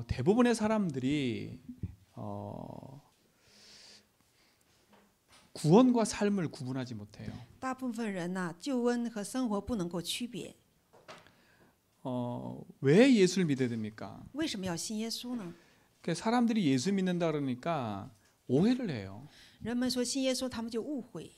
대부분의 사람들이 구원과 삶을 구분하지 못해요. 大部分人呢，救恩和生活不能够区别。 왜 예수를 믿어야 됩니까? 为什么要信耶稣呢？ 사람들이 예수 믿는다 그러니까 오해를 해요. 人们说信耶稣，他们就误会。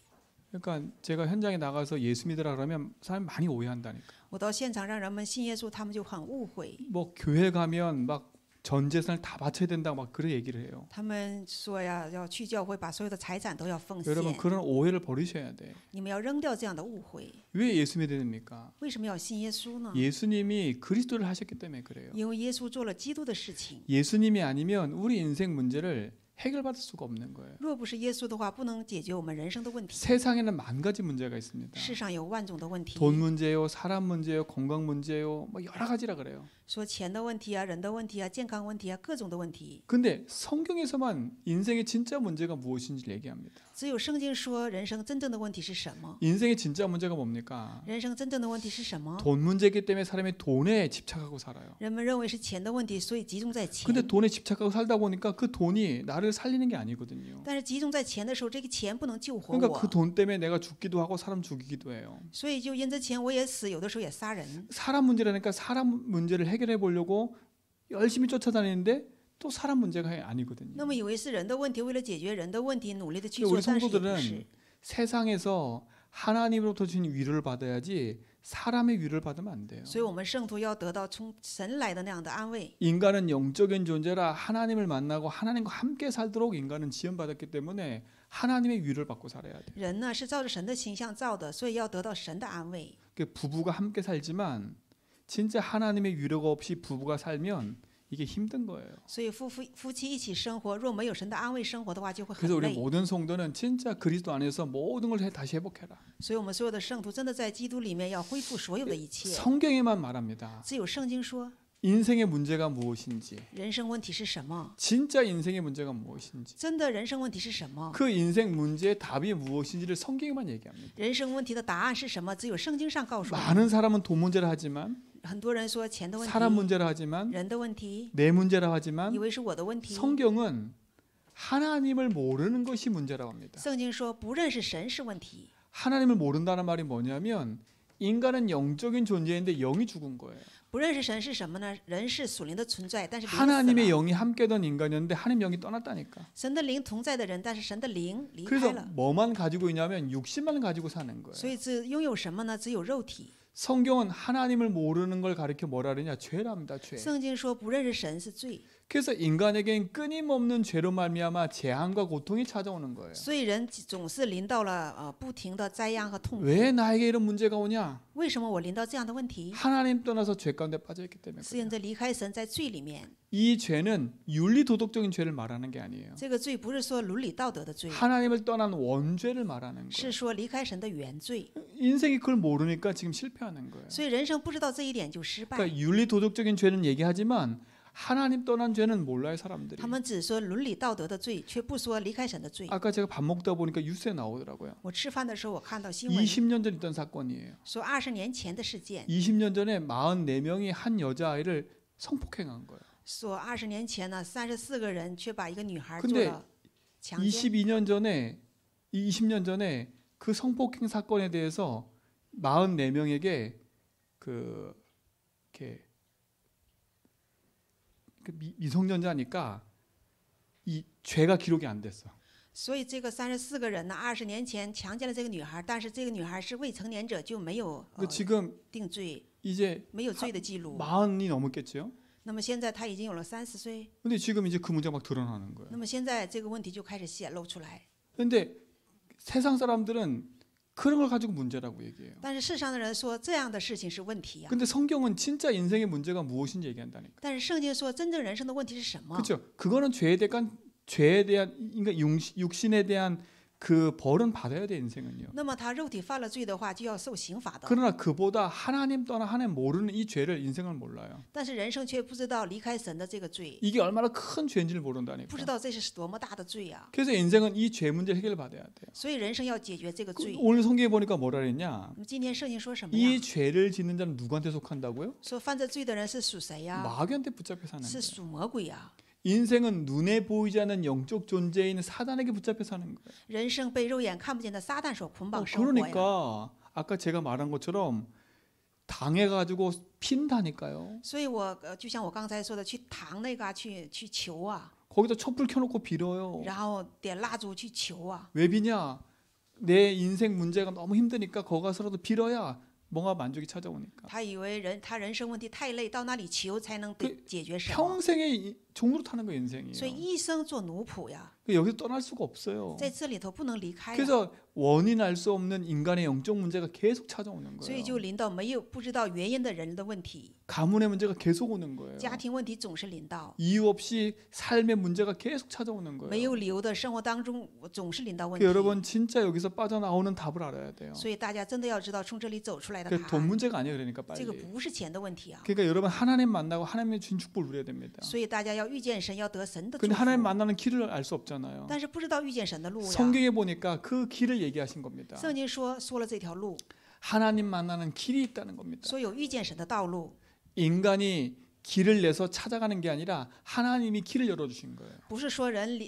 그러니까 제가 현장에 나가서 예수 믿으라 그러면 사람이 많이 오해한다니까. 我到现场让人们信耶稣，他们就很误会。 뭐 교회 가면 막 전 재산을 다 바쳐야 된다 막 그런 얘기를 해요. 他们说呀，要去教会把所有的财产都要奉 여러분 献。 그런 오해를 버리셔야 돼. 你们要扔掉这样的误会。 왜 예수 믿어야 됩니까? 为什么要信耶稣呢？ 예수님이 그리스도를 하셨기 때문에 그래요. 因为耶稣做了基督的事情。 예수님이 아니면 우리 인생 문제를 해결받을 수가 없는 거예요. 若不是耶稣的话，不能解决我们人生的问题。 세상에는 만 가지 문제가 있습니다. 世上有万种的问题， 돈 문제요, 사람 문제요, 건강 문제요, 뭐 여러 가지라 그래요. 说钱的问题啊，人的问题啊，健康问题啊，各种的问题。 근데 성경에서만 인생의 진짜 문제가 무엇인지 얘기합니다. 只有圣经说人生真正的问题是什么？ 인생의 진짜 문제가 뭡니까? 人生真正的问题是什么？ 돈 문제이기 때문에 사람이 돈에 집착하고 살아요. 人们认为是钱的问题，所以集中在钱。 근데 돈에 집착하고 살다 보니까 그 돈이 나를 살리는 게 아니거든요. 但是集中在钱的时候，这个钱不能救活 그러니까 我， 그 돈 때문에 내가 죽기도 하고 사람 죽이기도 해요. 所以就因这钱我也死，有的时候也杀人。 사람 문제라니까 사람 문제를 해결해 보려고 열심히 쫓아다니는데 또 사람 문제가 아니거든요. 那么以为是人的问题，为了解决人的问题，努力的去 우리 做，但是也不 성도들은 是。 세상에서 하나님으로부터 주신 위로를 받아야지 사람의 위로를 받으면 안 돼요. 所以我们圣徒要得到从神来的那样的安慰。 인간은 영적인 존재라 하나님을 만나고 하나님과 함께 살도록 인간은 지원받았기 때문에 하나님의 위로를 받고 살아야 돼요. 人呢是照着神的形象造的，所以要得到神的安慰。 부부가 함께 살지만 진짜 하나님의 위로가 없이 부부가 살면 이게 힘든 거예요. 所以夫妻一起生活，若没有神的安慰生活的话，就会 그래서 很 우리 累。 모든 성도는 진짜 그리스도 안에서 모든 걸 다시 회복해라. 所以我们所有的圣徒真的在基督里面要恢复所有的一切。 성경에만 말합니다. 只有圣经说 인생의 문제가 무엇인지, 人生问题是什么， 진짜 인생의 문제가 무엇인지, 真的人生问题是什么， 그 인생 문제의 답이 무엇인지를 성경에만 얘기합니다. 人生问题的答案是什么，只有圣经上告诉我们。 많은 사람은 돈 문제를 하지만, 很多人说钱的问 사람 题、 문제를 하지만, 人的问题， 내 문제라 以 하지만 为是我的问题。 성경은 하나님을 모르는 것이 문제라고 합니다. 圣经说不认识神是问题。 하나님을 모른다는 말이 뭐냐면 인간은 영적인 존재인데 영이 죽은 거예요. 不认识神是什么呢？人是属灵的存在，但是灵死 하나님의 了。 영이 함께던 인간이었는데 하나님 영이 떠났다니까. 神的灵同在的人，但是神的灵离开 그래서 了， 뭐만 가지고 있냐면 육신만 가지고 사는 거예요. 所以只拥有什么呢？只有肉体。 성경은 하나님을 모르는 걸 가르쳐 뭐라 그러냐? 죄랍니다. 죄. 圣经说不认识神是罪， 그래서 인간에겐 끊임없는 죄로 말미암아 재앙과 고통이 찾아오는 거예요. 所以人总是临到了不停的灾殃和痛苦。 왜 나에게 이런 문제가 오냐? 为什么我临到这样的问题？ 하나님 떠나서 죄 가운데 빠져 있기 때문에 是 그래요. 因着离开神，在罪里面。 이 죄는 윤리 도덕적인 죄를 말하는 게 아니에요. 这个罪不是说伦理道德的罪， 하나님을 떠난 원죄를 말하는 是 거예요. 说离开神的原罪。 인생이 그걸 모르니까 지금 실패하는 거예요. 所以人生不知道这一点就失败。 그러니까 윤리 도덕적인 죄는 얘기하지만 하나님 떠난 죄는 몰라요 사람들이. 他们只说伦理道德的罪，却不说离开神的罪。 아까 제가 밥 먹다 보니까 뉴스에 나오더라고요. 我吃饭的时候，我看到新闻 20년 전 있던 사건이에요. 说20年前的事件， 20년 전에 44명이 한 여자아이를 성폭행한 거예요. 说20年前呢，34个人却把一个女孩 근데 做了强奸。 22년 전에 20년 전에 그 성폭행 사건에 대해서 44명에게 이렇게 미성년자니까 이 죄가 기록이 안 됐어. 所以这个34个人呢，20年前强奸了这个女孩，但是这个女孩是未成年者，就没有 지금 定罪， 이제 没有罪的记录。 40이 넘었겠죠. 那么现在她已经有了30岁， 근데 지금 이제 그 문제가 막 드러나는 거예요. 那么现在这个问题就开始显露出来。 근데 세상 사람들은 그런 걸 가지고 문제라고 얘기해요. 但是世上的人说这样的事情是问题啊， 근데 성경은 진짜 인생의 문제가 무엇인지 얘기한다니까. 但是圣经说真正人生的问题是什么？ 그렇죠. 그거는 죄에 대한 인간 육신에 대한 그 벌은 받아야 돼 인생은요. 那么他肉体犯了罪的话，就要受刑罚的。 그러나 그보다 하나님 떠나 하나님 모르는 이 죄를 인생을 몰라요. 但是人生却不知道离开神的这个罪， 이게 얼마나 큰 죄인지를 不 모른다니까. 知道这是多么大的罪啊！ 그래서 인생은 이 죄 문제 해결 받아야 돼요. 所以人生要解决这个 그 罪。 오늘 성경에 보니까 뭐라 그랬냐? 那么今天圣经说什么 이 呀？ 죄를 짓는 자는 누구한테 속한다고요? 说犯这罪的人是属谁呀？ 마귀한테 붙잡혀 사는 是 거예요. 属魔鬼呀！ 인생은 눈에 보이지 않는 영적 존재인 사단에게 붙잡혀 사는 거예요. 人生被肉眼看不见的撒旦所捆绑生活呀。 그러니까 아까 제가 말한 것처럼 당해가지고 핀다니까요. 所以我就像我刚才说的，去堂那个啊，去求啊， 거기다 촛불 켜놓고 빌어요. 然后点蜡烛去求啊。 왜 비냐? 내 인생 문제가 너무 힘드니까 거기 가서라도 빌어야 뭔가 만족이 찾아오니까. 他以为他人生问题太累，到那里求才能得解决什么。 평생의 종으로 타는 거 인생이에요. 所以一生做奴仆呀， 여기서 떠날 수가 없어요. 在这里头不能离开呀。 그래서 원인 알 수 없는 인간의 영적 문제가 계속 찾아오는 所以 거예요. 就临到没有不知道原因的人的问题， 가문의 문제가 계속 오는 거예요. 家庭问题总是临到， 이유 없이 삶의 문제가 계속 찾아오는 没 거예요. 有理由的生活当中总是临到问 그 题。 여러분 진짜 여기서 빠져나오는 답을 알아야 돼요. 所以大家真的要知道从这里走出来的 그 答 돈 案。 문제가 아니에요. 그러니까 这个 빨리. 不是钱的问题啊， 그러니까 여러분 하나님 만나고 하나님의 준 축복을 누려야 됩니다. 所以大家要遇见神，要得神的祝 근데 福。 하나님 만나는 길을 알 수 없잖아요. 但是不知道遇见神的路呀。 성경에 보니까 그 길을 얘기하신 겁니다. 圣经说了这条路， 하나님 만나는 길이 있다는 겁니다. 说有遇见神的道路， 인간이 길을 내서 찾아가는 게 아니라 하나님이 길을 열어주신 거예요. 不是说人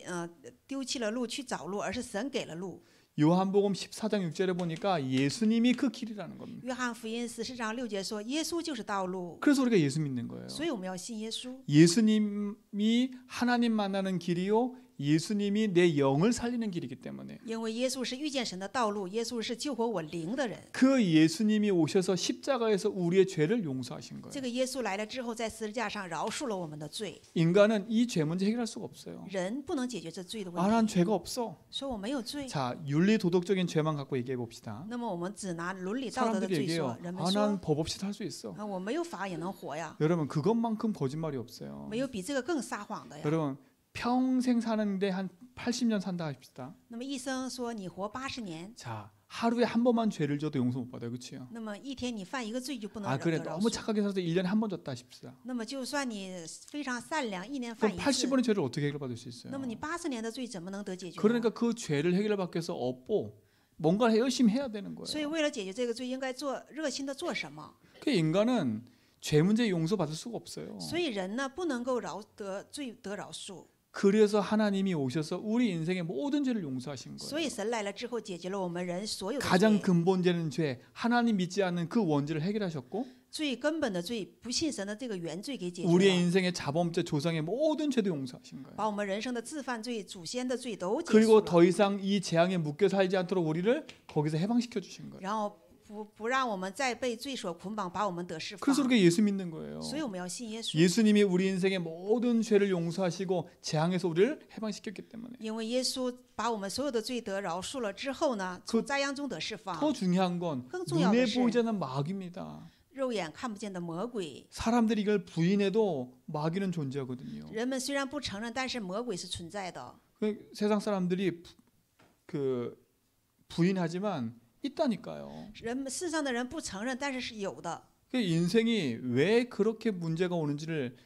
丢弃了路去找路，而是神给了路。 요한복음 14장 6절에 보니까 예수님이 그 길이라는 겁니다. 约翰福音14章6节说，耶稣就是道路， 그래서 우리가 예수 믿는 거예요. 所以我们要信耶稣。 예수님이 하나님 만나는 길이요, 예수님이 내 영을 살리는 길이기 때문에 因为耶稣是遇见神的道路，耶稣是救活我灵的人。 그 예수님이 오셔서 십자가에서 우리의 죄를 용서하신 这 거예요. 个耶稣来了之后，在十字架上饶恕了我们的罪。 인간은 이 죄 문제 해결할 수가 없어요. 人不能解决这罪的 아, 问 난 题， 죄가 없어. 说我没有罪。 자, 윤리 도덕적인 죄만 갖고 얘기해 봅시다. 那么我们只拿伦理道德的 사람들이 罪说 얘기해요. ，人们 아, 说 난 법 없이 살 수 있어. 我没有法也能活呀， 여러분, 그것만큼 거짓말이 없어요. 没有比这个更撒谎的呀。 여러분, 평생 사는데 한 80년 산다 합시다. 那么医生说你活80年， 자, 하루에 한 번만 죄를 져도 용서 못 받아요. 그렇죠? 那么一天你犯一个罪就不能 아, 得 그래. 饶 너무 恕。 착하게 살아서 1년에 한 번 졌다 싶시다. 那么就算你非常善良，一年犯 그럼 一次， 80번의 죄를 어떻게 해결받을 수 있어요? 那么你80年的罪怎么能得解决呢？ 그러니까 그 죄를 해결받기 위해서 업보 뭔가를 열심히 해야 되는 所以 거예요. 为了解决这个罪，应该做热心的做什么？ 그 인간은 죄 문제 용서받을 수가 없어요. 所以人呢不能够得罪得饶恕， 그래서 하나님이 오셔서 우리 인생의 모든 죄를 용서하신 所 거예요. 以神来了之后解决了我们人所有的 가장 罪。 근본되는 죄, 하나님 믿지 않는 그 원죄를 해결하셨고 最根本的罪，不信神的这个原罪给解决 우리의 了， 인생의 자범죄, 조상의 모든 죄도 용서하신 거예요. 把我们人生的自犯罪、祖先的罪都结束 그리고 了， 더 이상 이 재앙에 묶여 살지 않도록 우리를 거기서 해방시켜 주신 거예요. 然后不让我们再被罪所捆绑，把我们得释放 그래서 。 우리가 예수 믿는 거예요. 所以我们要信耶稣， 예수님이 우리 인생의 모든 죄를 용서하시고 재앙에서 우리를 해방시켰기 때문에 因为耶稣把我们所有的罪得饶恕了之后呢，从灾殃中得释放。 더 중요한 건更重要的 눈에 是 보이지 않는 마귀입니다. 肉眼看不见的魔鬼， 사람들이 이걸 부인해도 마귀는 존재하거든요. 人们虽然不承认，但是魔鬼是存在的。 세상 사람들이 그 부인하지만 있다니까요. 世上的人不承认，但是是有的。 인생이 왜 그렇게 문제가 오는지를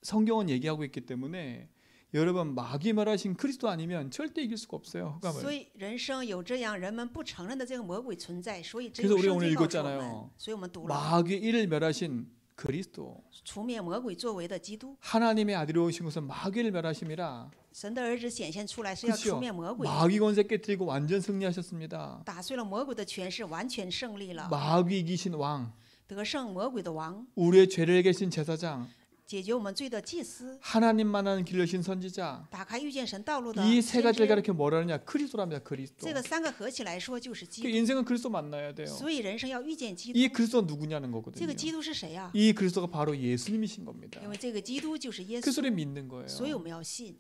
성경은 얘기하고 있기 때문에 여러분 마귀 말하신 그리스도 아니면 절대 이길 수가 없어요. 所 흑암을. 以人生有这样人们不承认的这个魔鬼存在，所以只 그래서 有 우리가 圣 오늘 经告诉我 읽었잖아요. 们，所以我们读了 마귀 이를 멸하신 그리스도. 除灭魔鬼作为的基督， 하나님의 아들이 오신 것은 마귀를 멸하심이라. 神的儿子显现出来是要 그렇죠. 除灭魔鬼， 마귀 권세 깨뜨리고 완전 승리하셨습니다. 打碎了魔鬼的权势，完全胜利了， 마귀 이기신 왕, 得胜魔鬼的王， 우리의 죄를 해결하신 제사장, 解决我们罪的祭司， 하나님만한 길을 여신 선지자. 打开遇见神道路的 이 세 先 가지를 知。 가르쳐 뭐라 하느냐? 그리스도랍니다. 그리스도. 这个三个合起来说就是基 그 督， 인생은 그리스도 만나야 돼요. 所以人生要遇见基 이 督。 그리스도가 누구냐는 这 거거든요. 个基督是谁呀？ 이 그리스도가 바로 예수님이신 겁니다. 因为这个基督就是耶 그리스도를 稣， 믿는 거예요. 所以我们要信，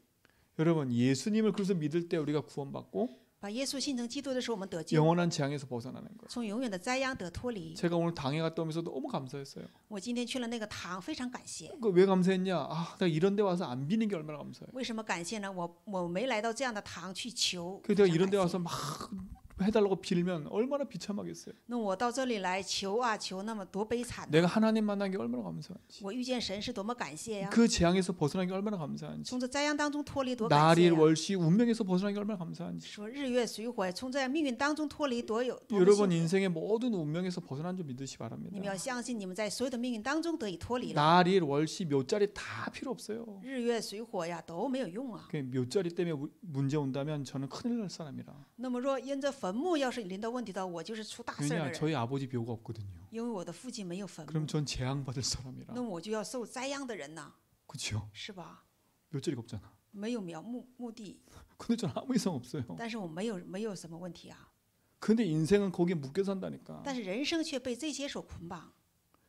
여러분 예수님을 그래서 믿을 때 우리가 구원받고 把耶稣信成基督的时候，我们得救， 영원한 재앙에서 벗어나는 거예요. 从永远的灾殃得脱离。 제가 오늘 당에 갔다 오면서 너무 감사했어요. 我今天去了那个堂，非常感谢。 왜 감사했냐? 아, 내가 이런 데 와서 안 비는 게 얼마나 감사해. 为什么感谢呢？我没来到这样的堂去求。 그래서 내가 非常 이런 데 感谢 와서 막 해달라고 빌면 얼마나 비참하겠어요. 那我到这里来求啊求，那么多悲惨呐！ 내가 하나님 만난 게 얼마나 감사한지. 我遇见神是多么感谢呀！ 그 재앙에서 벗어난 게 얼마나 감사한지. 从这灾殃当中脱离多感谢 날일 呀！ 월시 운명에서 벗어난 게 얼마나 감사한지. 说日月水火，从这样命运当中脱离多么 여러분 幸福！ 인생의 모든 운명에서 벗어난 줄 믿으시 你们 바랍니다. 要相信，你们在所有的命运当中得以脱离了。 날일 월시 묘자리 다 필요 없어요. 日月水火呀都没有用啊！ 그 묘자리 때문에 문제 온다면 저는 큰일 날 사람이라. 那么若因着坟墓要是临到问题的，我就是出大事的 왜냐 人， 저희 아버지 묘가 없거든요. 因为我的父亲没有坟 그럼 墓， 전 재앙 받을 사람이라. 那我就要受灾殃的人呐， 그렇죠? 是吧？ 묘자리가 없잖아. 没有墓地， 근데 전 아무 이상 없어요. 但是我没有什么问题啊。 근데 인생은 거기에 묶여 산다니까. 但是人生却被这些所捆绑，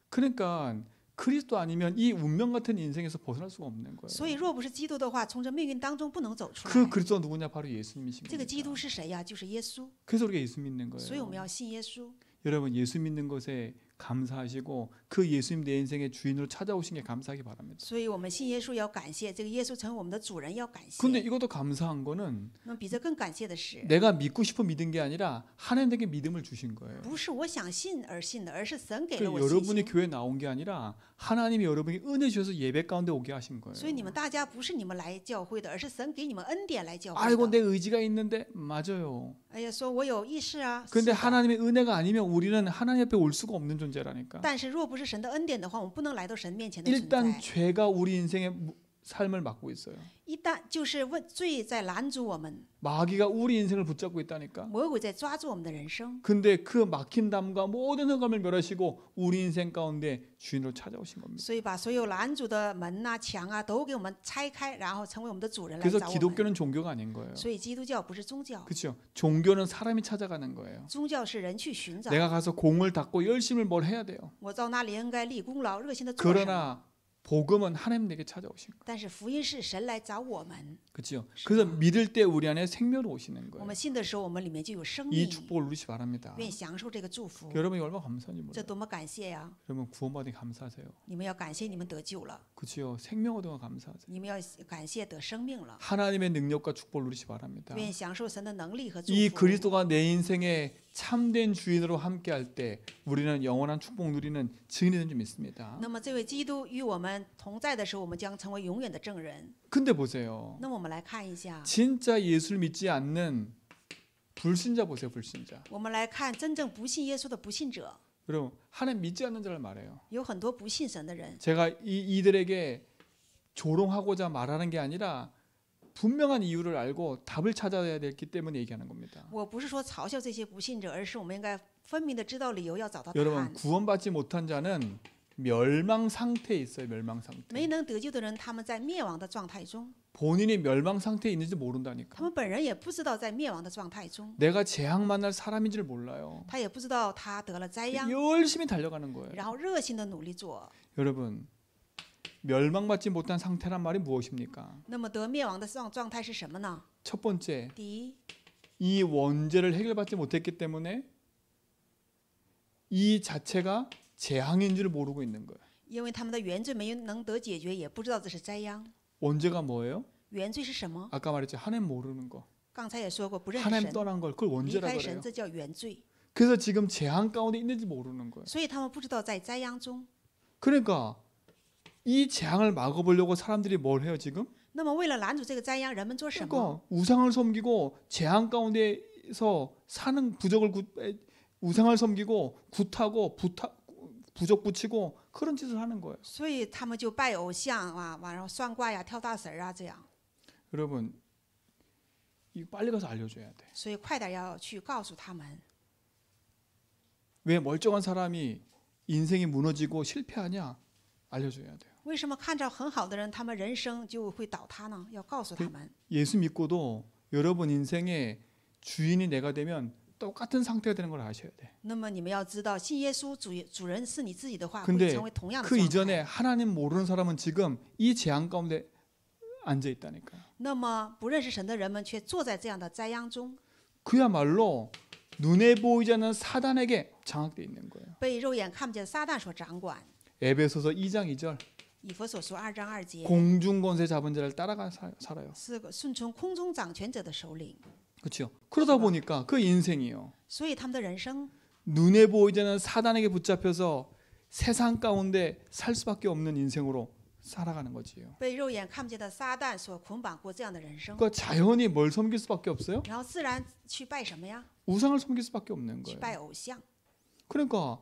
그러니까 그리스도 아니면 이 운명 같은 인생에서 벗어날 수가 없는 거예요. 所以若不是基督的话，从这命运当中不能走出 그 来。 그리스도가 누구냐? 바로 예수님이신 这个基 겁니다. 督是谁呀？就是耶稣。 그래서 우리가 예수 믿는 所以我们 거예요. 要信耶稣。 여러분 예수 믿는 것에 감사하시고 그 예수님 내 인생의 주인으로 찾아오신 게 감사하기 바랍니다. 所以我们信耶稣要感谢这个耶稣成为我们的主人，要感谢。 근데 이것도 감사한 거는 那么比这更感谢的是， 내가 믿고 싶어 믿은 게 아니라 하나님에게 믿음을 주신 거예요. 不是我想信而信的，而是神给 그 了我信 여러분이 心。 교회 나온 게 아니라 하나님이 여러분에게 은혜 주셔서 예배 가운데 오게 하신 거예요. 所以你们大家不是你们来教会的，而是神给你们恩典来教会 아이고 的。 내 의지가 있는데 맞아요. 哎呀，说我有意识啊，是 근데 的 하나님의 은혜가 아니면 우리는 하나님 앞에 올 수가 없는 존재라니까. 但是若不是神的恩典的话，我们不能来到神面前的存 일단 在。 죄가 우리 인생의 삶을 막고 있어요. 一旦就是问罪在拦阻我们， 마귀가 우리 인생을 붙잡고 있다니까. 魔鬼在抓住我们的人生。 근데 그 막힌 담과 모든 흑암을 멸하시고 우리 인생 가운데 주인으로 찾아오신 겁니다. 所以把所有拦阻的门呐、墙啊都给我们拆开，然后成为我们的主人来 그래서 找我们。 기독교는 종교가 아닌 거예요. 所以基督教不是宗教， 그렇죠? 종교는 사람이 찾아가는 거예요. 宗教是人去寻找。 내가 가서 공을 닦고 열심히 뭘 해야 돼요. 我到那里应该立功劳，热心的做什么？ 그러나 복음은 하나님 내게 찾아오신 거예요. 但是福音是神来找我们， 그렇죠? 그래서 믿을 때 우리 안에 생명으로 오시는 我 거예요. 们信的时候，我们里面就有生 이 命， 축복을 누리시 바랍니다. 愿享受这个祝福。 여러분이 얼마나 감사한지 这 몰라요. 多么感谢呀！ 여러분 구원받으니 감사하세요. 你们要感谢你们得救了， 그렇죠? 생명 얻으면 감사하세요. 你们要感谢得生命了， 하나님의 능력과 축복을 누리시 바랍니다. 愿享受神的能力和祝 이 福。 그리스도가 내 인생의 참된 주인으로 함께할 때 우리는 영원한 축복 누리는 증인이 된 줄 믿습니다. 那么这位基督与我们同在的时候，我们将成为永远的证人。 근데 보세요. 那么我们来看一下， 진짜 예수를 믿지 않는 불신자 보세요. 불신자. 我们来看真正不信耶稣的不信者， 여러분 하나님 믿지 않는 자를 말해요. 有很多不信神的人。 제가 이들에게 조롱하고자 말하는 게 아니라 분명한 이유를 알고 답을 찾아야 되기 때문에 얘기하는 겁니다. 我不是说嘲笑这些不信者，而是我们应该分明的知道理由，要找到答 여러분 案。 구원받지 못한 자는 멸망 상태에 있어요. 멸망 没 상태. 能得救的人，他们在灭亡的状态中， 본인이 멸망 상태에 있는지 他 모른다니까. 们本人也不知道在灭亡的状态中， 내가 재앙 만날 사람인지를 몰라요. 他也不知道他得了灾殃， 열심히 달려가는 거예요. 然后热心的努力做。 여러분 멸망받지 못한 상태란 말이 무엇입니까? 那么得灭亡的状态是什么呢？ 첫 번째, 第一， 이 원죄를 해결받지 못했기 때문에 이 자체가 재앙인 줄 모르고 있는 거예요. 因为他们的原罪没能得解决，也不知道这是灾殃。 원죄가 뭐예요? 原罪是什么？ 아까 말했죠. 하나님 모르는 거. 刚才也说过，不认识 하나님 神， 떠난 걸 그걸 离 원죄라 开 그래요. 神，这叫原罪。 그래서 지금 재앙 가운데 있는지 모르는 거예요. 所以他们不知道在灾殃中。 그러니까 이 재앙을 막아보려고 사람들이 뭘 해요 지금? 那么为了拦阻这个灾殃，人们做什么？ 그러니까 우상을 섬기고 재앙 가운데서 사는 우상을 섬기고 굿하고 부적 붙이고 그런 짓을 하는 거예요. 所以他们就拜偶像啊，然后算卦呀、跳大神啊，这样。 여러분 이거 빨리 가서 알려줘야 돼. 所以快点要去告诉他们， 왜 멀쩡한 사람이 인생이 무너지고 실패하냐? 알려줘야 돼요. 为什么看着很好的人，他们人生就会倒塌呢？要告诉他们。 예수 믿고도 여러분 인생의 주인이 내가 되면 똑같은 상태가 되는 걸 아셔야 돼. 那么你们要知道，信耶稣主人是你自己的话， 근데 会成为同样的 그 状 이전에 态。 하나님 모르는 사람은 지금 이 재앙 가운데 앉아 있다니까요. 那么不认识神的人们却坐在这样的灾殃中， 그야말로 눈에 보이지 않는 사단에게 장악되어 있는 거예요. 被肉眼看不见的撒旦所掌管。 에베소서 2장 2절 以弗所书2章2节， 공중 권세 잡은 자를 따라가 살아요. 是个顺从空中掌权者的首领， 그렇죠. 그러다 보니까 그 인생이요. 所以他们的人生 눈에 보이지 않는 사단에게 붙잡혀서 세상 가운데 살 수밖에 없는 인생으로 살아가는 거지요. 被肉眼看不见的撒旦所捆绑过这样的人生， 그러니까 자연히 뭘 섬길 수밖에 없어요? 然后自然去拜什么呀？ 우상을 섬길 수밖에 없는 去 거예요. 拜偶像， 그러니까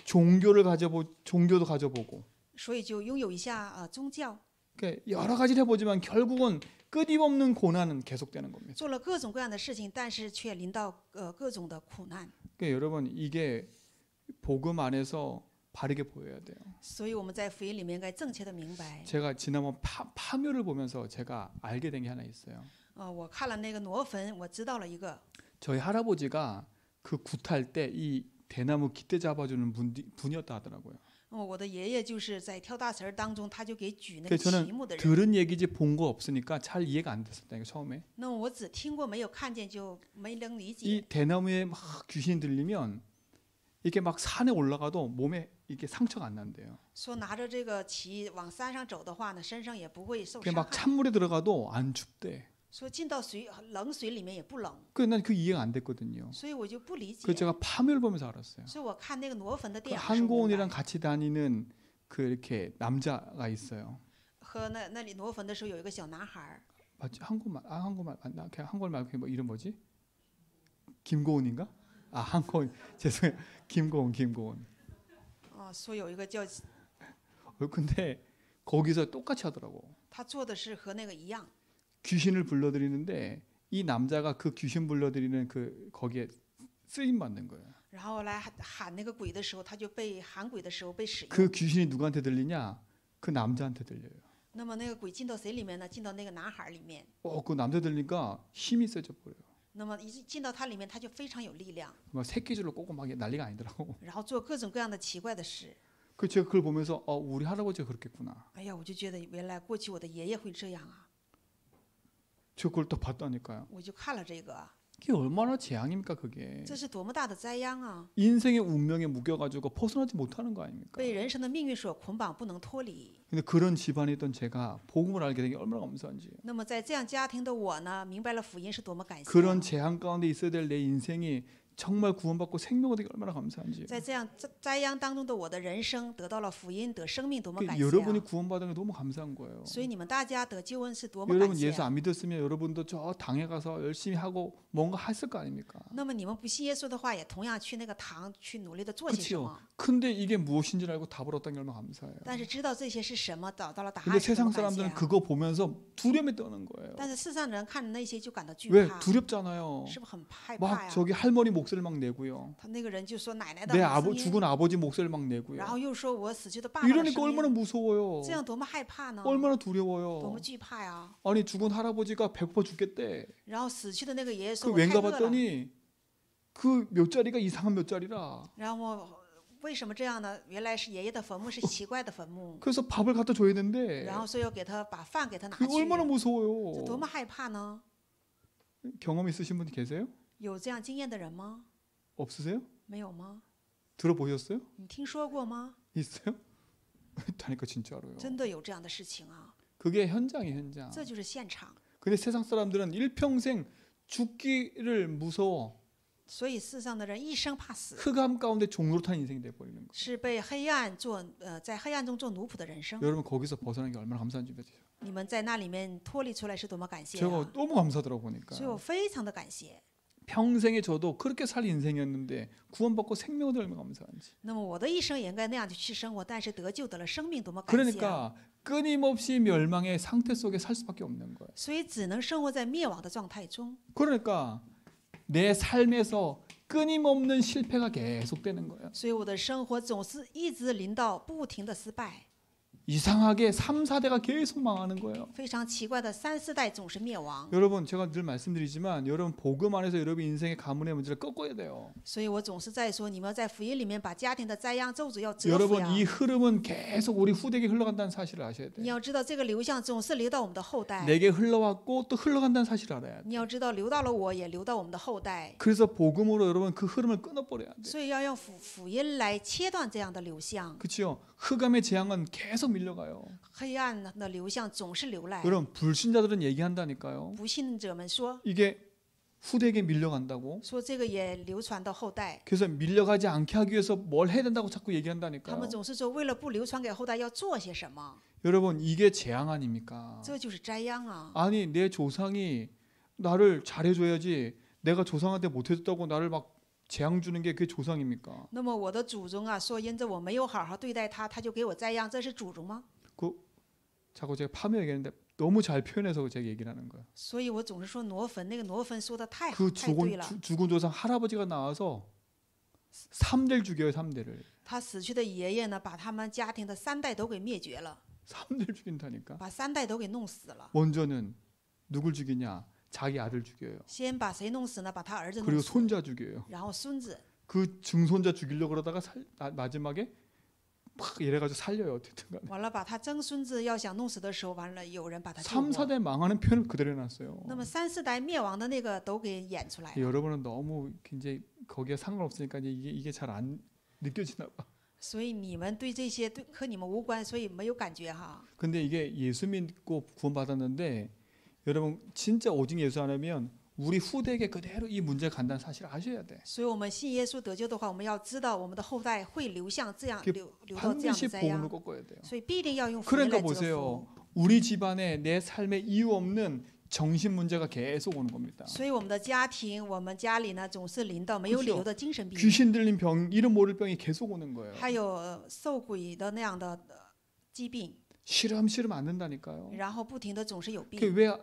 종교도 가져보고, 所以就拥有一下宗教， 그러니까 여러 가지를 해보지만 결국은 끊임없는 고난은 계속되는 겁니다. 做了各种各样的事情，但是却临到各种的苦难。 그러니까 여러분 이게 복음 안에서 바르게 보여야 돼요. 所以我们在福音里面该正确的明白。 제가 지난번 파묘를 보면서 제가 알게 된 게 하나 있어요. 我看了那个挪坟，我知道了一个， 저희 할아버지가 그 굿할 때 이 대나무 깃대 잡아주는 분이었다 하더라고요. 我的爷爷就是在跳大神当中，他就给举那个 그래서 旗木的 저는 人。 들은 얘기지 본 거 없으니까 잘 이해가 안 됐었다니까 처음에. 那么我只听过没有看见，就没能理解。 이 대나무에 막 귀신이 들리면 이렇게 막 산에 올라가도 몸에 이게 상처가 안 난대요. 说拿着这个旗往山上走的话呢，身上也不会受 그게 伤 막 害。 찬물에 들어가도 안 춥대. 说进到冷水里面也不冷， 난 그 이해가 안 됐거든요. 所以我就不理解 그 。 제가 파묘를 보면서 알았어요. 所以我看那个挪坟的 그 电影的时候明 한고은이랑 白， 같이 다니는 그 이렇게 남자가 있어요. 和那里挪坟的时候有一个小男孩儿， 맞지? 한국말 맞나? 그냥 한국말 말고 뭐 이름 뭐지? 김고은인가? 아 한고은 죄송해요. 김고은. 说有一个叫 근데 거기서 똑같이 하더라고. 他做的是和那个一样， 귀신을 불러들이는데 이 남자가 그 귀신 불러들이는 그 거기에 쓰임 받는 거예요. 然后来喊那个鬼的时候，他就被喊鬼的时候被使用。 그 귀신이 누구한테 들리냐? 그 남자한테 들려요. 那么那个鬼进到谁里面呢？进到那个男孩儿里面。 그 남자 들리니까 힘이 세져 버려요. 那么一进到他里面，他就非常有力量， 막 새끼줄로 꼬고 막 난리가 아니더라고. 然后做各种各样的奇怪的事。 그 제가 그걸 보면서 우리 할아버지가 그렇겠구나. 哎呀，我就觉得原来过去我的爷爷会这样啊， 저 그걸 또 봤다니까요. 我就看了这个， 그게 얼마나 재앙입니까 그게. 这是多么大的灾殃啊！ 인생의 운명에 묶여가지고 벗어나지 못하는 거 아닙니까? 被人生的命运所捆绑，不能脱离。 근데 그런 집안에 있던 제가 복음을 알게 된 게 얼마나 감사한지. 那么在这样家庭的我呢，明白了福音是多么感谢啊。 그런 재앙 가운데 있어야 될 내 인생이 정말 구원받고 생명을 얻게 얼마나 감사한지. 在这样灾殃当中的我的人生得到了福音，得生命，多么感谢 여러분이 啊！ 구원받은 게 너무 감사한 거예요. 所以你们大家得救恩是多么 여러분 感谢 예수 啊！ 안 믿었으면 여러분도 저 당에 가서 열심히 하고 뭔가 했을 거 아닙니까? 那么你们不信耶稣的话，也同样去那个堂去努力的做些什 그렇죠. 么。 근데 이게 무엇인지 알고 답을 얻던 게 얼마나 감사해요. 但是知道这些是什么，找到了答 근데 案是多 세상 么感谢 사람들은 啊！ 그거 보면서 두려움에 떠는 거예요. 但是世上的人看着那些就感到惧 왜 怕， 두렵잖아요. 是不是很害怕 막 呀？ 저기 할머니 목소리를 막 내고요. 他那个人就说奶奶的 내 声音， 죽은 아버지 목소리를 막 然 내고요. 后又说我死去的爸爸的 이러니까 声 얼마나 音， 무서워요. 这样多么害怕呢？ 얼마나 多 두려워요. 么惧怕呀！ 아니 죽은 할아버지가 배고파 죽겠대. 然后死去的那个爷爷 그 说我太 왠가 饿了， 봤더니 그 묘자리가 이상한 묘자리라. 然后为什么这样呢？原来是爷爷的坟墓是奇怪的坟墓， 그래서 밥을 갖다 줘야 되는데 然后说要给他把饭给他拿 그 去， 얼마나 这 무서워요. 多么害怕呢？ 경험 있으신 분 계세요? 有这样经验的人吗？ 없으세요? 没有吗？ 들어보셨어요? 你听说过吗？ 있어요? 다니까 진짜로요. 真的有这样的事情啊！ 그게 현장이 현장. 这就是现场。 근데 세상 사람들은 일평생 죽기를 무서워 所以世上的人一生怕死， 흑암 가운데 종로탄 인생이 돼 버리는 거예요. 是被黑暗做在黑暗中做奴仆的人生。 여러분 거기서 벗어나는 게 얼마나 감사한지 보세요. 你们在那里面脱离出来是多么感谢 제가 啊！ 너무 감사하더라고 보니까. 所以我非常的感谢。 평생에 저도 그렇게 살 인생이었는데 구원받고 생명을 얻으면 얼마나 감사한지. 那么我的一生也应该那样去生活，但是得救得了生命，多么感谢啊！ 그러니까 끊임없이 멸망의 상태 속에 살 수밖에 없는 거예요. 所以只能生活在灭亡的状态中。 그러니까 내 삶에서 끊임없는 실패가 계속되는 거예요. 所以我的生活总是一直临到不停的失败。 이상하게 3, 4대가 계속 망하는 거예요. 非常奇怪的3、4代总是灭亡。 여러분 제가 늘 말씀드리지만 여러분 복음 안에서 여러분 인생의 가문의 문제를 꺾어야 돼요. 所以我总是在说，你们要在福音里面把家庭的灾殃咒诅要折服 여러분 呀。 이 흐름은 계속 우리 후대에게 흘러간다는 사실을 아셔야 你 돼요. 要知道，这个流向总是流到我们的后代。 내게 흘러왔고 또 흘러간다는 사실을 알아야 돼요. 你要知道，流到了我，也流到我们的后代。 그래서 복음으로 여러분 그 흐름을 끊어버려야 돼요. 所以要用福音来切断这样的流向。 그렇죠? 흑암의 재앙은 계속 밀려가요. 黑暗的流向总是流来。 여러분 불신자들은 얘기한다니까요. 不信者们说， 이게 후대에게 밀려간다고. 说这个也流传到后代。 그래서 밀려가지 않게 하기 위해서 뭘 해야 된다고 자꾸 他 얘기한다니까요. 们总是说，为了不流传给后代，要做些什么？ 여러분 이게 재앙 아닙니까? 这就是灾殃啊！ 아니 내 조상이 나를 잘해줘야지 내가 조상한테 못해줬다고 나를 막 재앙 주는 게 그게 조상입니까? 那么我的祖宗啊，说因着我没有好好对待他，他就给我灾殃，这是祖宗吗？ 자꾸 제가 파묘 얘기하는데 너무 잘 표현해서 제가 얘기를 하는 거예요. 所以我总是说挪坟，那个挪坟说的太 그 太对了。 죽은 조상 할아버지가 나와서 3대를 죽여요. 3대를. 他死去的爷爷呢，把他们家庭的3代都给灭绝了， 3대를 죽인다니까. 把3代都给弄死了。 먼저는 누굴 죽이냐? 자기 아들 죽여요. 先把谁弄死呢？把他儿子弄 그리고 死， 손자 죽여요. 然后孙子。 그 증손자 죽이려고 그러다가 마지막에 막 이래가지고 살려요. 어쨌든 간에. 完了，把他曾孙子要想弄死的时候，完了有人把他救 3, 活。 4대 망하는 표현을 그대로 해놨어요. 那么3、4代灭亡的那个都给演出来了。 여러분은 너무 굉장히 거기에 상관없으니까 이게 잘 안 느껴지나 봐. 所以你们对这些和你们无关，所以没有感觉哈。 근데 이게 예수 믿고 구원받았는데 여러분 진짜 오직 예수 안 하면 우리 후대에게 그대로 이 문제가 간다는 사실을 아셔야 돼. 所以我们信耶稣得救的话，我们要知道我们的后代会流向这样 그 流到这样 반드시 的灾 복음을 殃， 꺾어야 돼요. 所以必定要用福音 그러니까 来折 보세요. 服。 우리 집안에 내 삶에 이유 없는 정신 문제가 계속 오는 겁니다. 所以我们的家庭，我们家里呢总是临到没有理由的精神病， 귀신 들린 병, 이름 모를 병이 계속 오는 거예요. 还有受鬼的那样的疾病， 시름시름 앓는다니까요. 然后不停的总是有病，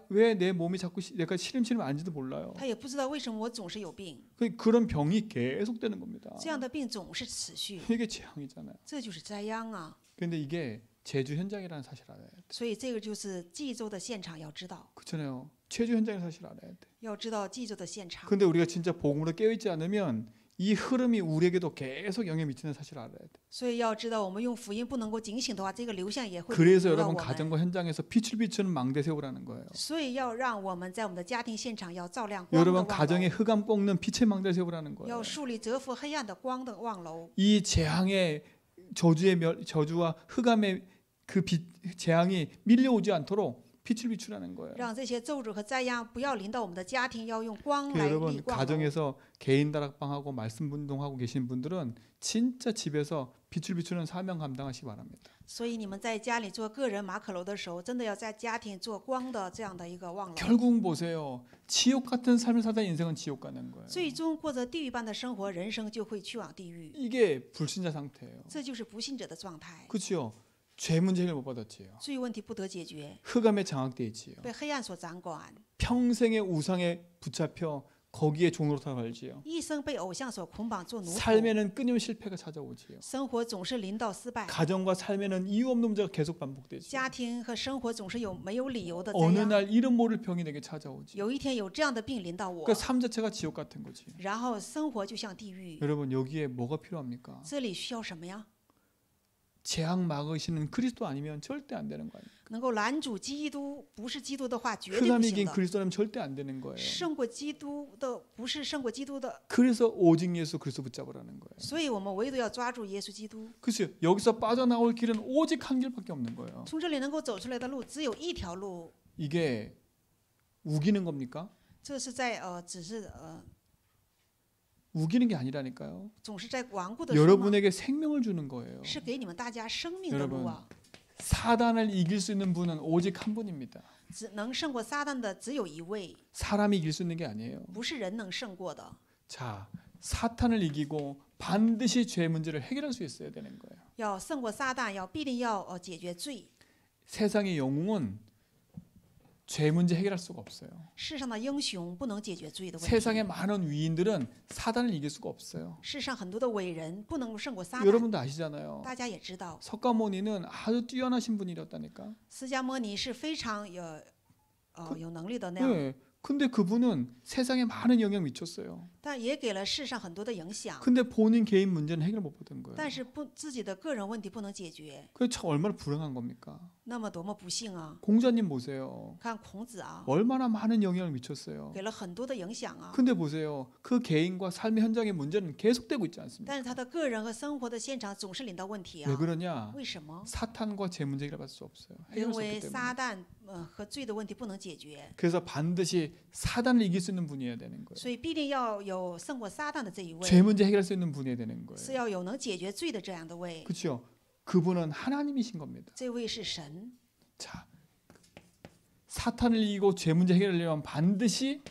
왜 내 몸이 자꾸 내가 시름시름 앓는지도 몰라요. 他也不知道为什么我总是有病， 그런 병이 계속되는 겁니다. 这样的病总是持续， 이게 재앙이잖아요. 这就是灾殃啊！ 근데 이게 제주 현장이라는 사실을 알아야 돼. 所以这个就是济州的现场要知道， 그렇잖아요. 제주 현장의 사실을 알아야 돼. 要知道济州的现场。 근데 우리가 진짜 복음으로 깨어있지 않으면 이 흐름이 우리에게도 계속 영향을 미치는 사실을 알아야 돼. 所以要知道，我们用福音不能够警醒的话，这个流向也会 그래서 流到 여러분 我们。 가정과 현장에서 빛을 비추는 망대 세우라는 거예요. 所以要让我们在我们的家庭现场要照亮光的 여러분 望 가정에 楼， 흑암 꺾는 빛의 망대 세우라는 거예요. 要树立折服黑暗的光的望楼。 이 재앙의 저주와 흑암의 그 재앙이 밀려오지 않도록 빛을 비추라는 거예요. 让这些咒诅和灾殃不要临到我们的家庭，要用光 그 来立 여러분 望楼。 가정에서 개인 다락방하고 말씀 운동하고 계신 분들은 진짜 집에서 빛을 비추는 사명 감당하시기 바랍니다. 所以你们在家里做个人马可楼的时候，真的要在家庭做光的这样的一个望楼。 결국 보세요. 지옥 같은 삶을 살다 인생은 지옥 가는 거예요. 最终过着地狱般的生活，人生就会去往地狱。 이게 불신자 상태예요. 这就是不信者的状态。 그렇죠? 죄 문제 해결 못 받았지요. 罪问题不得解决， 흑암에 장악돼 있지요. 被黑暗所掌管， 평생의 우상에 붙잡혀 거기에 종으로 살지요. 一生被偶像所捆绑做奴仆， 삶에는 끊임없이 실패가 찾아오지요. 生活总是临到失败， 가정과 삶에는 이유 없는 문제가 계속 반복되지요. 家庭和生活总是有没有理由的灾 어느 殃。 날 이름 모를 병이 내게 찾아오지. 有一天有这样的病临到我， 그러니까 삶 자체가 지옥 같은 거지. 然后生活就像地狱。 여러분 여기에 뭐가 필요합니까? 这里需要什么呀？ 재앙 막으시는 그리스도 아니면 절대 안 되는 거예요. 能够拦阻基督，不是基督的话，绝对不 흑암이 行 이긴 的。 그리스도라면 절대 안 되는 거예요. 胜过基督的，不是胜过基督的， 그래서 오직 예수 그리스도 붙잡으라는 거예요. 所以我们唯独要抓住耶稣基督。 글쎄요. 여기서 빠져나올 길은 오직 한 길밖에 없는 거예요. 从这里能够走出来的路只有一条路， 이게 우기는 겁니까? 这是在只是우기는 게 아니라니까요. 总是在顽固的说吗？ 여러분에게 생명을 주는 거예요. 是给你们大家生命的路啊！ 사단을 이길 수 있는 분은 오직 한 분입니다. 只能胜过撒旦的只有一位， 사람이 이길 수 있는 게 아니에요. 不是人能胜过的。 자, 사탄을 이기고 반드시 죄 문제를 해결할 수 있어야 되는 거예요. 要胜过撒旦，必定要解决罪。 세상의 영웅은 죄 문제 해결할 수가 없어요. 世上的英雄不能解决罪的问题， 세상의 많은 위인들은 사단을 이길 수가 없어요. 世上很多的伟人不能胜过撒旦。 여러분도 아시잖아요. 大家也知道， 석가모니는 아주 뛰어나신 분이었다니까. 释迦牟尼是非常有能力的那样， 네. 근데 그분은 세상에 많은 영향 미쳤어요. 但也给了世上很多的影响。 근데 본인 개인 문제는 해결 못 받은 거예요. 但是自己的个人问题不能解决， 그게 참 얼마나 불행한 겁니까? 那么多么不幸啊！ 공자님 보세요. 看孔子啊， 얼마나 많은 영향을 미쳤어요. 给了很多的影响啊， 근데 보세요. 그 개인과 삶의 현장의 문제는 계속되고 있지 않습니까? 但是他的个人和生活的现场总是领到问题 왜 啊。 그러냐? 为什么？ 사탄과 죄 문제 해결할 수 없어요. 因 해결할 수 为 없기 때문에. 撒旦和罪的问题不能解决， 그래서 반드시 사단을 이길 수 있는 분이어야 되는 거예요. 所以必定要有胜过撒旦的这一位， 죄 문제 해결할 수 있는 분이어야 되는 是 거예요. 要有能解决罪的这样的位。 그렇죠? 그분은 하나님이신 겁니다. 这位是神， 자, 사탄을 이기고 죄 문제 해결하려면 반드시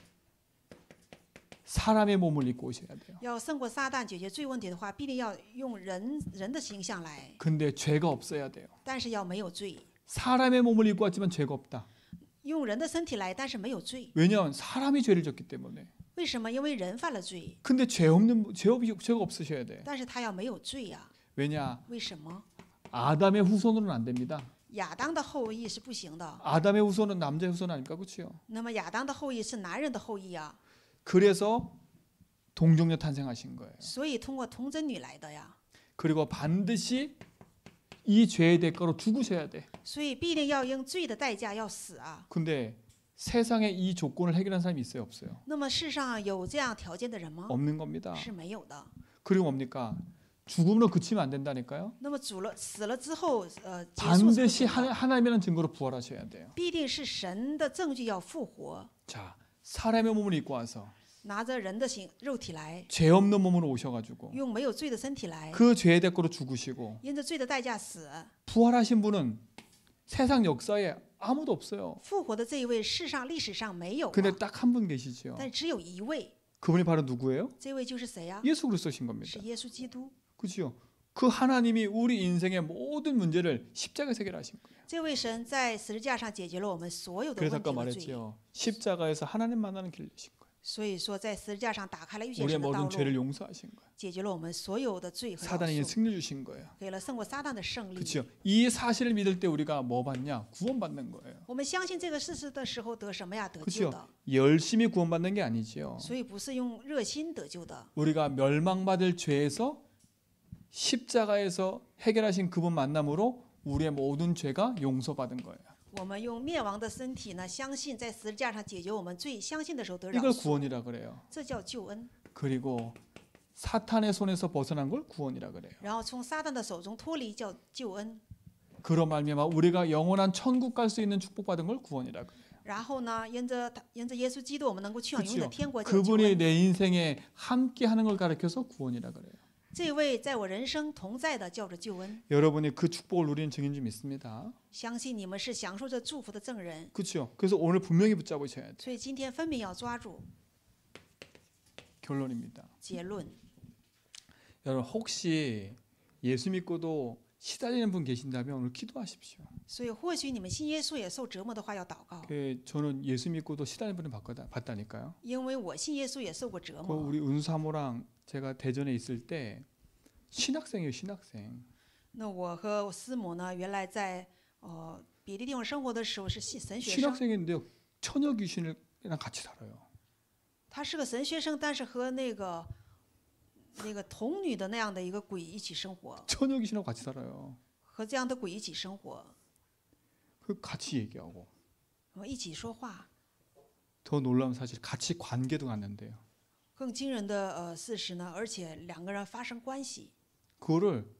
사람의 몸을 입고 오셔야 돼요. 要胜过撒旦解决罪问题的话，必定要用人的形象来， 근데 죄가 없어야 돼요. 但是要没有罪。 사람의 몸을 입고 왔지만 죄가 없다. 用人的身体来，但是没有罪。 왜냐하면 사람이 죄를 졌기 때문에. 为什么？因为人犯了罪， 근데 죄가 없으셔야 돼. 但是他要没有罪呀、 왜냐? 为什么？ 아담의 후손으로는 안 됩니다. 亚当的后裔是不行的。 아담의 후손은 남자의 후손 아닙니까? 그렇죠? 那么亚当的后裔是男人的后裔啊， 그래서 동정녀 탄생하신 거예요. 所以通过童贞女来的呀。 그리고 반드시 이 죄의 대가로 죽으셔야 돼. 所以必定要因罪的代价要死啊。 근데 세상에 이 조건을 해결한 사람이 있어요, 없어요? 那么世上有这样条件的人吗？ 없는 겁니다. 是没有的。 그리고 뭡니까? 죽음으로 그치면 안 된다니까요. 那么死了之后，结束是不 반드시 行的 하나님이라는 증거로 부활하셔야 돼요. 必定是神的证据要复活， 자, 사람의 몸을 입고 와서 拿着人的肉体来， 죄 없는 몸으로 오셔가지고 用没有罪的身体来， 그 죄의 대가로 죽으시고 因着罪的代价死。 부활하신 분은 세상 역사에 아무도 없어요. 复活的这一位，世上历史上没有、 근데 啊， 딱 한 분 계시죠. 但只有一位， 그분이 바로 누구예요? 这位就是谁呀、 예수 그리스도신 겁니다. 是耶稣基督。 그렇죠? 그 하나님이 우리 인생의 모든 문제를 십자가에서 해결하신 거예요. 这位神在十字架上解决了我们所有的 그래서 问题 아까 和罪， 말했죠. 십자가에서 하나님 만나는 길을 내신 거예요. 所以说在十字架上打开了遇见 우리의 神的道 모든 죄를 路， 용서하신 거예요. 解决了我们所有的罪和 사단에게 饶恕， 승리 주신 거예요. 给了胜过撒旦的胜利。 그렇죠? 이 사실을 믿을 때 우리가 뭐 받냐? 구원받는 거예요. 我们相信这个事实的时候得什么呀？得救 그렇죠? 的， 열심히 구원받는 게 아니지요. 所以不是用热心得救的， 우리가 멸망받을 죄에서 십자가에서 해결하신 그분 만남으로 우리의 모든 죄가 용서받은 거예요. 我们用灭亡的身体呢，相信在十字架上解决我们罪，相信的时候得饶 이걸 恕， 구원이라 그래요. 这叫救恩。 그리고 사탄의 손에서 벗어난 걸 구원이라 그래요. 然后从撒旦的手中脱离叫救恩， 그런 말미암아 우리가 영원한 천국 갈 수 있는 축복받은 걸 구원이라 그래요. 然后呢，因着耶稣基督，我们能够去往永远的 그렇죠? 天国，叫救 그분이 恩。 내 인생에 함께 하는 걸 가르쳐서 구원이라 그래요. 这位在我人生同在的叫着救恩， 여러분이 그 축복을 누리는 증인 줄 믿습니다. 相信你们是享受着祝福的证人， 그렇죠? 그래서 오늘 분명히 붙잡으셔야 돼요. 所以今天分明要抓住 결론입니다. 结论。 여러분 혹시 예수 믿고도 시달리는 분 계신다면 오늘 기도하십시오. 所以或许你们信耶稣也受折磨的话，要祷告， 저는 예수 믿고도 시달리는 분을 봤다니까요. 因为我信耶稣也受过折 그 磨。 우리 은사모랑 제가 대전에 있을 때 신학생이에요, 신학생. 那我和师母呢，原来在别的地方生活的时候是神学生， 신학생인데요. 처녀 귀신이랑 같이 살아요. 他是个神学生，但是和那个童女的那样的一个鬼一起生活， 처녀 귀신하고 같이 살아요. 和这样的鬼一起生活， 그 같이 얘기하고. 一起说话。 더 놀라운 사실 같이 관계도 갖는데요. 更惊人的事实呢，而且两个人发生关系， 그거를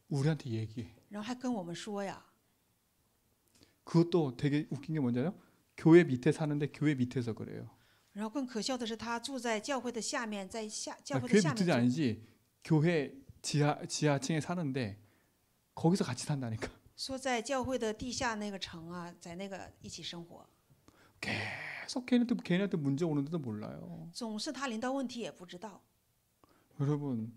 우리한테 얘기해. 然后还跟我们说呀。 그것도 되게 웃긴 게 뭔지 알아요? 교회 밑에 사는데 교회 밑에서 그래요. 然后更可笑的是，他住在教会的下面，在教会的 교회 下 밑이 面住。 아니지. 교회 지하층에 사는데 거기서 같이 산다니까. 说在教会的地下那个城啊，在那个一起生活， 계속 걔네한테 문제 오는데도 몰라요. 总是他临到问题也不知道。 여러분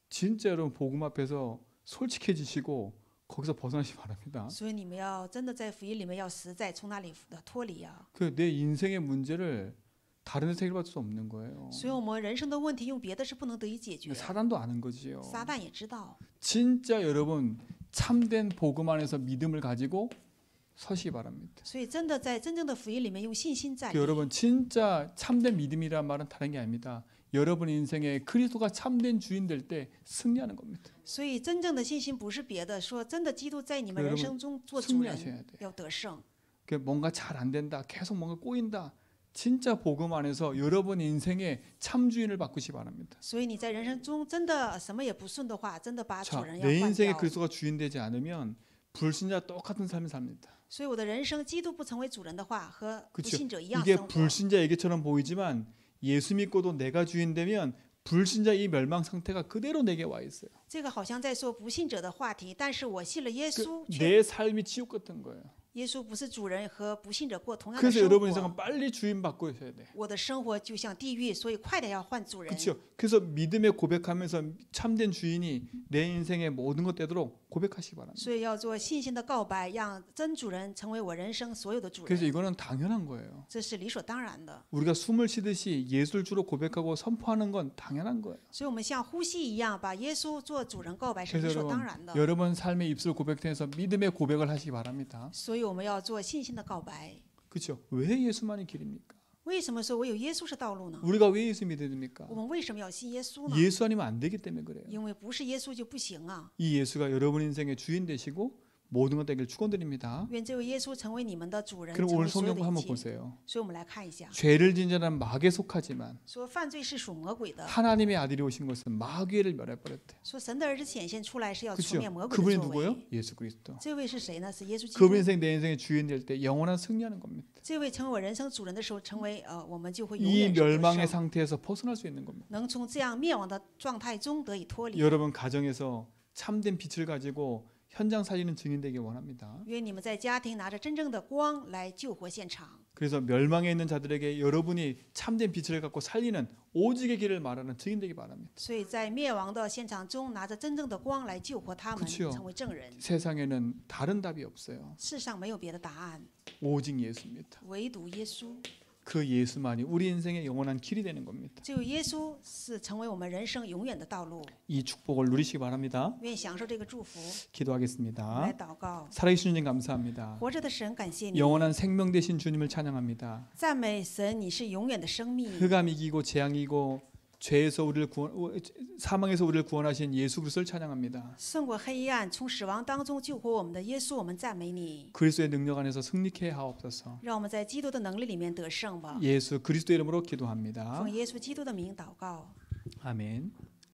진짜 여러분 복음 앞에서 솔직해지시고 거기서 벗어나시 바랍니다. 所以你们要真的在福音里面要实在，从那里脱离啊。 그 내 인생의 문제를 다른 데서 해결할 수 없는 거예요. 所以我们人生的问题用别的是不能得以解决。 사단도 아는 거지요. 撒旦也知道， 진짜 여러분 참된 복음 안에서 믿음을 가지고 서시 바랍니다. 所以真的在真正的福音里面用信心站立。 여러분 진짜 참된 믿음이란 말은 다른 게 아닙니다. 여러분 인생에 그리스도가 참된 주인 될 때 승리하는 겁니다. 所以真正的信心不是别的，说真的基督在你们 여러분 人生中做主人， 승리하셔야 돼요. 要得胜。 뭔가 잘 안 된다. 계속 뭔가 꼬인다. 진짜 복음 안에서 여러분 인생의 참 주인을 바꾸시 바랍니다. 所以你在人生中真的什么也不顺的话，真的把主 자, 人要 내 换 인생에 掉。 그리스도가 주인 되지 않으면 불신자 똑같은 삶을 삽니다. 所以我的人生基督不成为主人的话，和不 그렇죠. 信者一样 이게 生活。 불신자에게처럼 보이지만 예수 믿고도 내가 주인 되면 불신자 이 멸망 상태가 그대로 내게 와 있어요. 这个好像在说不信者的话题，但是我信了耶稣， 그 却 내 삶이 지옥 같은 거예요. 耶稣不是主人，和不信者过同样的 그래서 生 여러분 活。 인생은 빨리 주인 바꾸셔야 돼. 我的生活就像地狱，所以快点要换主人。 그렇죠. 그래서 믿음의 고백하면서 참된 주인이 내 인생의 모든 것 되도록 고백하시기 바랍니다. 所以要做信心的告白，让真主人成为我人生所有的主 그래서 人， 이거는 당연한 거예요. 这是理所当然的。 우리가 숨을 쉬듯이 예수를 주로 고백하고 선포하는 건 당연한 거예요. 所以我们像呼吸一样，把耶稣做主人告白是 그래서 理所当然的。 여러분 삶의 입술 고백통해서 믿음의 고백을 하시기 바랍니다. 所以我们要做信心的告白。 그렇죠. 왜 예수만이 길입니까? 为什么说我有耶稣是道路呢？ 우리가 왜 예수 믿어야 됩니까? 我们为什么要信耶稣呢？ 예수 아니면 안 되기 때문에 그래요. 因为不是耶稣就不行啊。 이 예수가 여러분 인생의 주인 되시고 모든 것 되기를 축원드립니다. 愿这位耶稣成为你们的主人， 그럼 成 오늘 为所有 성경 的 한번 一切。 보세요. 所以我们来看一下， 죄를 진 자는 마귀에 속하지만 说犯罪是属魔鬼的， 하나님의 아들이 오신 것은 마귀를 멸해버렸대. 说神的儿子显现出来是要除 그렇죠. 灭魔鬼 그분이 的作 누구예요? 为。 예수 그리스도. 这位是谁呢？是耶稣基督 그분 。 인생 내 인생의 주인 될 때 영원한 승리하는 겁니다. 这位成为我人生主人的时候，成为我们就会永 이 远是得 멸망의 胜， 상태에서 벗어날 수 있는 겁니다. 能从这样灭亡的状态中得以脱离。 여러분 가정에서 참된 빛을 가지고 현장 살리는 증인 되길 원합니다. 愿你们在家庭拿着真正的光来救活现场。 그래서 멸망에 있는 자들에게 여러분이 참된 빛을 갖고 살리는 오직의 길을 말하는 증인 되기 바랍니다. 所以在灭亡的现场中，拿着真正的光来救活他们， 그렇죠. 成为证人。 세상에는 다른 답이 없어요. 世上没有别的答案， 오직 예수입니다. 唯独耶稣。 그 예수만이 우리 인생의 영원한 길이 되는 겁니다. 只有耶稣是成为我们人生永远的道路。 이 축복을 누리시기 바랍니다. 愿享受这个祝福。 기도하겠습니다. 来祷告， 살아계신 주님 감사합니다. 活着的神，感谢你， 영원한 생명 되신 주님을 찬양합니다. 赞美神，你是永远的生命。 흑암 이기고 재앙 이기고 죄에서 우리를 사망에서 우리를 구원하신 예수 그리스도를 찬양합니다. 胜过黑暗，从死亡当中救活我们的耶稣，我们赞美你。 그리스도의 능력 안에서 승리케 하옵소서. 让我们在基督的能力里面得胜吧。 예수 그리스도 이름으로 기도합니다. 奉耶稣基督的名祷告。 아멘.